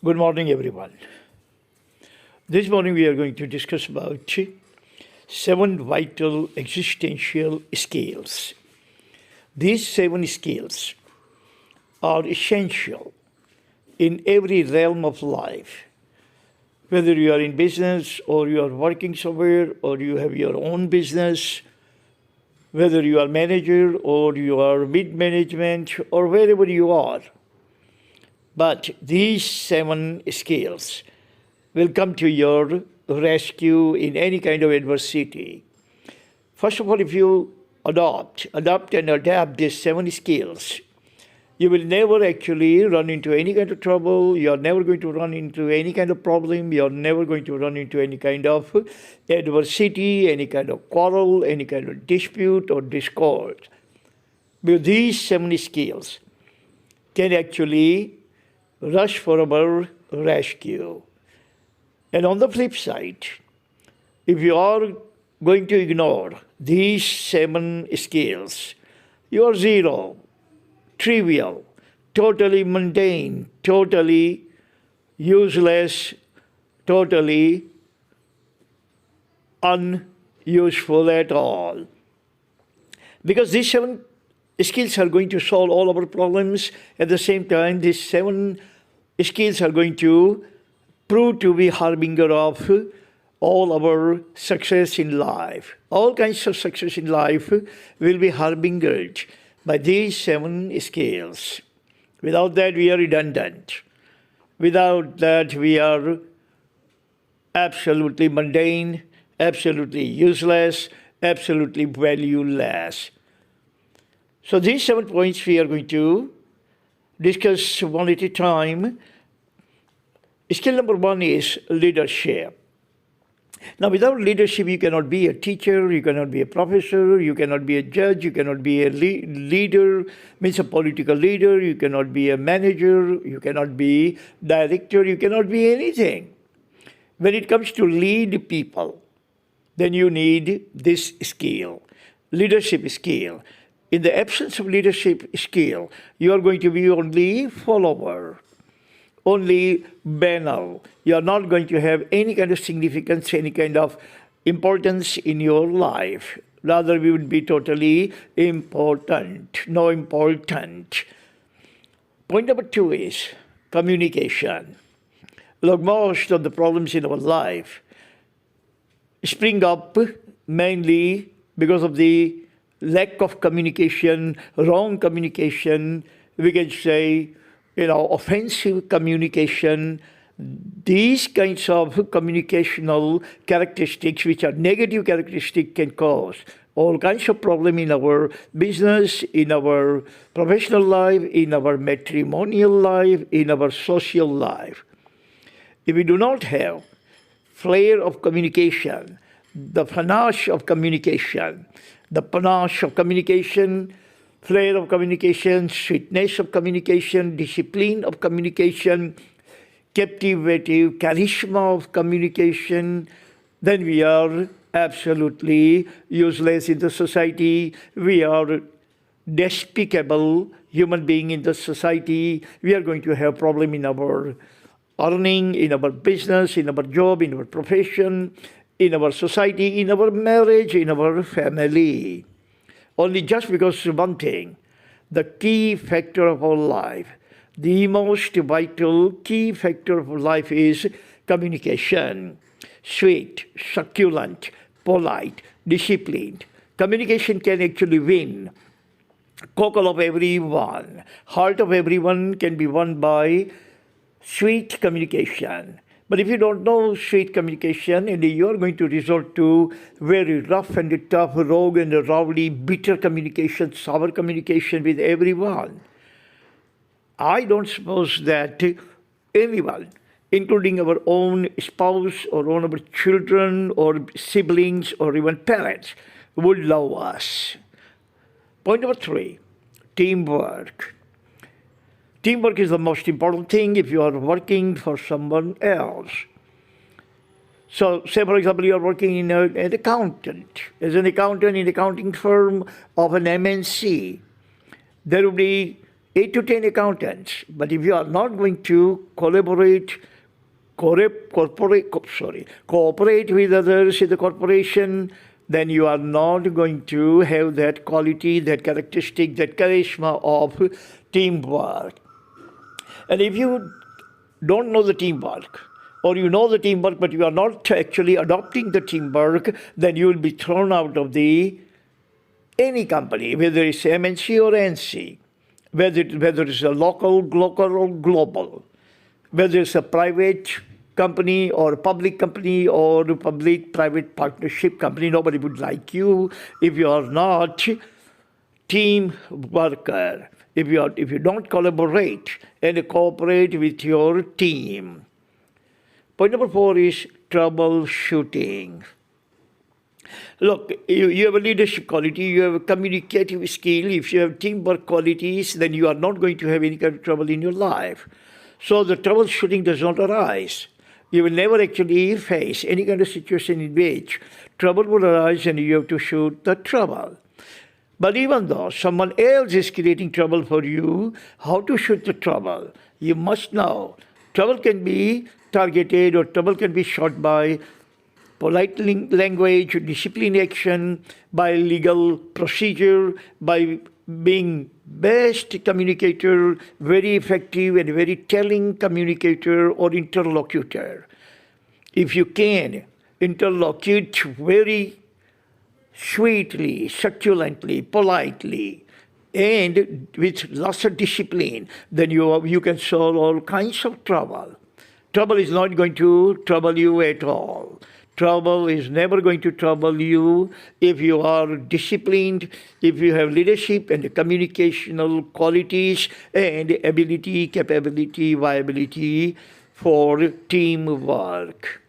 Good morning, everyone. This morning we are going to discuss about 7 vital existential skills. These 7 skills are essential in every realm of life. Whether you are in business or you are working somewhere or you have your own business, whether you are manager or you are mid-management or wherever you are. But these 7 skills will come to your rescue in any kind of adversity. First of all, if you adopt and adapt these 7 skills, you will never actually run into any kind of trouble. You are never going to run into any kind of problem. You are never going to run into any kind of adversity, any kind of quarrel, any kind of dispute or discord. Because these 7 skills can actually rush for our rescue. And on the flip side, if you are going to ignore these 7 skills, you are zero, trivial, totally mundane, totally useless, totally unuseful at all. Because these 7 skills are going to solve all our problems. At the same time, these 7 skills are going to prove to be harbinger of all our success in life. All kinds of success in life will be harbingered by these 7 skills. Without that, we are redundant. Without that, we are absolutely mundane, absolutely useless, absolutely valueless. So these 7 points we are going to discuss one at a time. Skill number 1 is leadership. Now, without leadership, you cannot be a teacher, you cannot be a professor, you cannot be a judge, you cannot be a leader, means a political leader, you cannot be a manager, you cannot be director, you cannot be anything. When it comes to lead people, then you need this skill, leadership skill. In the absence of leadership skill, you are going to be only follower, only banal. You are not going to have any kind of significance, any kind of importance in your life. Rather, we would be totally important, no important. Point number 2 is communication. Look, most of the problems in our life spring up mainly because of the lack of communication, wrong communication, we can say, offensive communication. These kinds of communicational characteristics, which are negative characteristics, can cause all kinds of problems in our business, in our professional life, in our matrimonial life, in our social life. If we do not have flair of communication, the panache of communication, flair of communication, sweetness of communication, discipline of communication, captivative charisma of communication, then we are absolutely useless in the society. We are despicable human being in the society. We are going to have problem in our earning, in our business, in our job, in our profession, in our society, in our marriage, in our family. Only just because one thing, the key factor of our life, the most vital key factor of our life is communication. Sweet, succulent, polite, disciplined. Communication can actually win cockle of everyone. Heart of everyone can be won by sweet communication. But if you don't know sweet communication and you are going to resort to very rough and tough, rogue and rowdy, bitter communication, sour communication with everyone, I don't suppose that anyone, including our own spouse or our children or siblings or even parents, would love us. Point number 3, teamwork. Teamwork is the most important thing if you are working for someone else. So, say for example, you are working in an accountant, in an accounting firm of an MNC. There will be 8 to 10 accountants. But if you are not going to cooperate with others in the corporation, then you are not going to have that quality, that characteristic, that charisma of teamwork. And if you don't know the teamwork, or you know the teamwork but you are not actually adopting the teamwork, then you will be thrown out of any company, whether it's MNC or NC, whether it's a local or global, whether it's a private company or a public company or a public-private partnership company. Nobody would like you if you are not team worker, if you don't collaborate and cooperate with your team. Point number 4 is troubleshooting. Look, you have a leadership quality, you have a communicative skill. If you have teamwork qualities, then you are not going to have any kind of trouble in your life. So the troubleshooting does not arise. You will never actually face any kind of situation in which trouble will arise and you have to shoot the trouble. But even though someone else is creating trouble for you, how to shoot the trouble, you must know. Trouble can be targeted or trouble can be shot by polite language, discipline action, by legal procedure, by being best communicator, very effective and very telling communicator or interlocutor. If you can interlocute very sweetly, succulently, politely, and with lots of discipline, then you can solve all kinds of trouble. Trouble is not going to trouble you at all. Trouble is never going to trouble you if you are disciplined, if you have leadership and communicational qualities and ability, capability, viability for teamwork.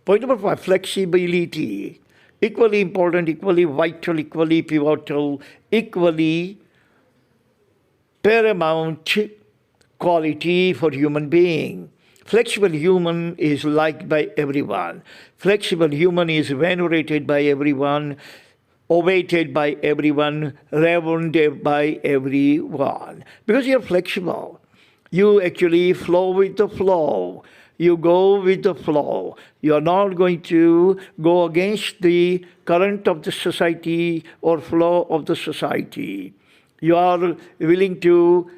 Point number 5, flexibility. Equally important, equally vital, equally pivotal, equally paramount quality for human being. Flexible human is liked by everyone. Flexible human is venerated by everyone, awaited by everyone, revered by everyone. Because you're flexible. You actually flow with the flow. You go with the flow. You are not going to go against the current of the society or flow of the society. You are willing to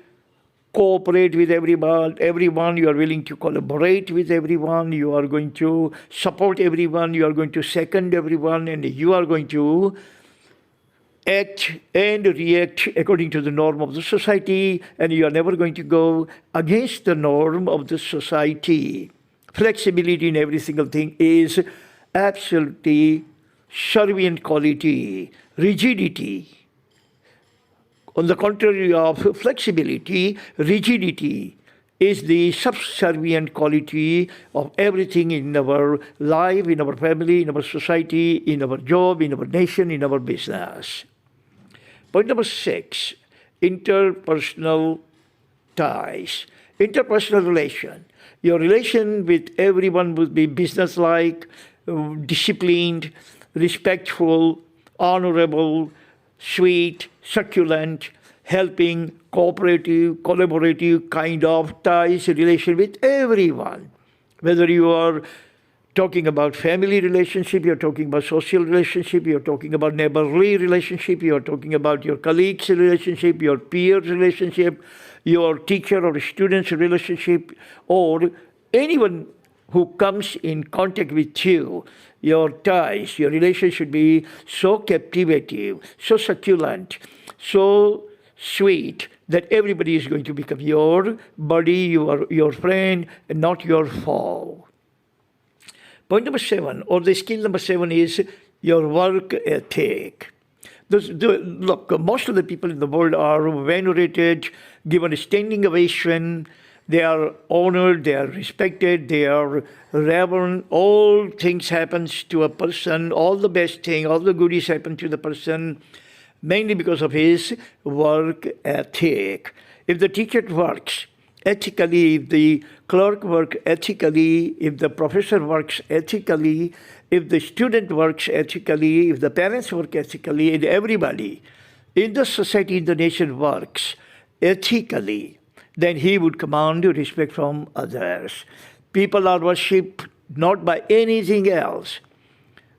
cooperate with everyone, you are willing to collaborate with everyone, you are going to support everyone, you are going to second everyone, and you are going to act and react according to the norm of the society, and you are never going to go against the norm of the society. Flexibility in every single thing is absolutely servient quality. Rigidity, on the contrary of flexibility, rigidity is the subservient quality of everything in our life, in our family, in our society, in our job, in our nation, in our business. Point number 6, interpersonal ties. Interpersonal relation. Your relation with everyone would be businesslike, disciplined, respectful, honorable, sweet, succulent, helping, cooperative, collaborative kind of ties, relation with everyone. Whether you are talking about family relationship, you're talking about social relationship, you're talking about neighborly relationship, you're talking about your colleagues' relationship, your peers' relationship, your teacher or student's relationship, or anyone who comes in contact with you, your ties, your relation should be so captivating, so succulent, so sweet that everybody is going to become your buddy, your friend, and not your foe. Point number 7, or the skill number 7 is your work ethic. Look, most of the people in the world are venerated, given a standing ovation. They are honored, they are respected, they are revered. All things happens to a person, all the best thing, all the goodies happen to the person, mainly because of his work ethic. If the teacher works ethically, if the clerk works ethically, if the professor works ethically, if the student works ethically, if the parents work ethically, and everybody in the society, in the nation works ethically, then he would command respect from others. People are worshipped not by anything else,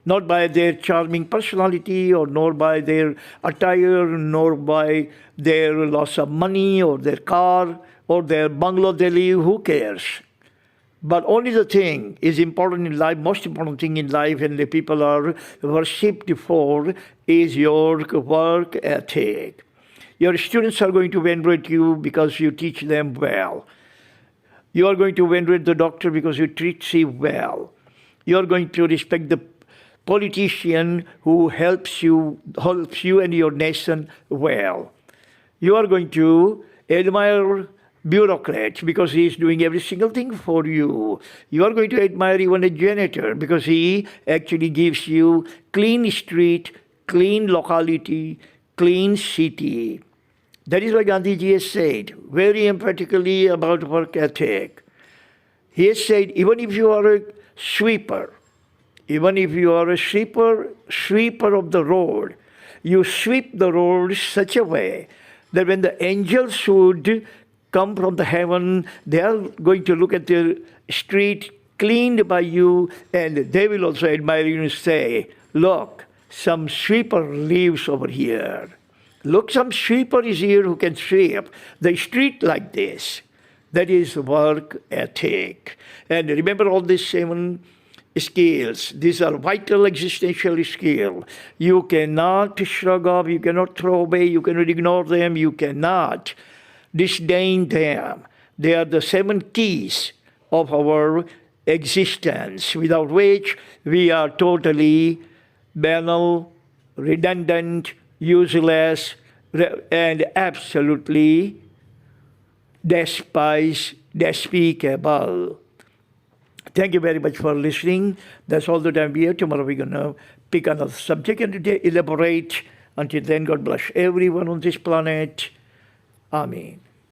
not by their charming personality, or nor by their attire, nor by their loss of money, or their car, or their bungalow they live. Who cares? But only the thing is important in life, most important thing in life, and the people are worshipped for, is your work ethic. Your students are going to venerate you because you teach them well. You are going to venerate the doctor because you treat him well. You are going to respect the politician who helps you and your nation well. You are going to admire bureaucrat because he is doing every single thing for you. You are going to admire even a janitor because he actually gives you clean street, clean locality, clean city. That is what Gandhiji has said very emphatically about work ethic. He has said, even if you are a sweeper, even if you are a sweeper of the road, you sweep the road such a way that when the angels would come from the heaven, they are going to look at the street cleaned by you, and they will also admire you and say, look, some sweeper lives over here. Look, some sweeper is here who can sweep the street like this. That is work ethic. And remember all these 7 skills. These are vital existential skills. You cannot shrug off, you cannot throw away, you cannot ignore them, you cannot disdain them. They are the 7 keys of our existence, without which we are totally banal, redundant, useless, and absolutely despicable. Thank you very much for listening. That's all the time we have. Tomorrow we're going to pick another subject and elaborate. Until then, God bless everyone on this planet. Amen.